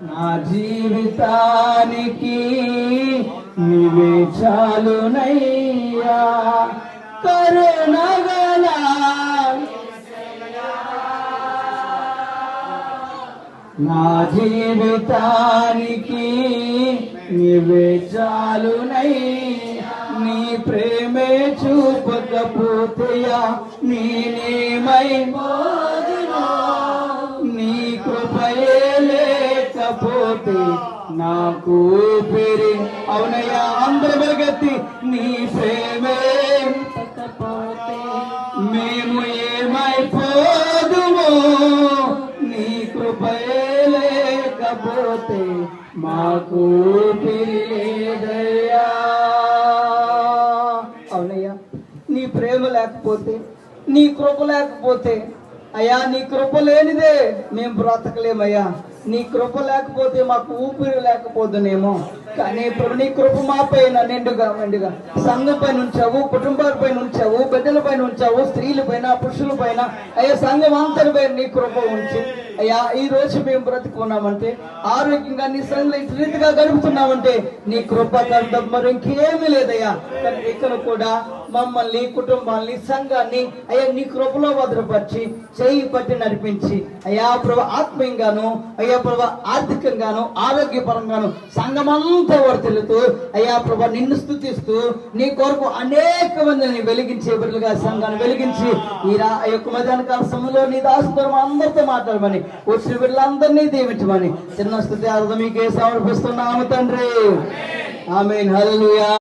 నా జీవితానికి నీవే చాలునయ్యా, కరుణగల నా జీవితానికి నీవే చాలునయ్యా. నీ ప్రేమే చూపకపోతేయా నేనేమైపోదును, నీ కృపయే లేకపోతే నాకు ఊపిరి. అవునయ్యా, అందరూ వెలుగెత్తి నీ ప్రేమే మేము ఏమైపోదుము, నీ కృపయే లేకపోతే మాకు ఊపిరి లేదయ్యా. అవునయ్యా, నీ ప్రేమ లేకపోతే, నీ కృప లేకపోతే అయ్యా, నీ కృప లేనిదే మేము బ్రతకలేమయ్యా. నీ కృప లేకపోతే మాకు ఊపిరి లేకపోతుందేమో. కానీ ఇప్పుడు నీ కృప మా పైన నిండుగా మెండుగా సంఘం పైన ఉంచావు, కుటుంబాల పైన ఉంచావు, బిడ్డల పైన ఉంచావు, స్త్రీల పైన, పురుషుల పైన అయ్యా, సంఘం అంతటి పైన నీ కృప ఉంచి అయ్యా, ఈ రోజు మేము బ్రతుకున్నామంటే, ఆరోగ్యంగా నీ సంఘంలో ఇటు రీతిగా గడుపుతున్నామంటే నీ కృప కంటే మరి ఇంకేమీ లేదయ్యా. కానీ ఇక్కడ కూడా మమ్మల్ని, కుటుంబాన్ని, సంఘాన్ని అయ్యా నీ కృపలో భద్రపరిచి చేయి పట్టి నడిపించి అయ్యా ప్రభు ఆత్మీయంగాను, అయ్యా ప్రభు ఆర్థికంగాను, ఆరోగ్యపరంగాను సంఘమంతా వర్తిల్లుతూ అయ్యా ప్రభు నిన్ను స్తుతిస్తూ నీ కొరకు అనేక మందిని వెలిగించే బిడ్డలుగా సంఘాన్ని వెలిగించి ఈ యొక్క మధ్యాహ్న కాల సమయంలో నీ దాసుతో అందరితో మాట్లాడమని, వచ్చిన బిడ్డలందరినీ దీవించమని చిన్న స్తుతి అర్థం మీకే సమర్పిస్తున్నాము తండ్రి. ఆమేన్. హల్లెలూయా.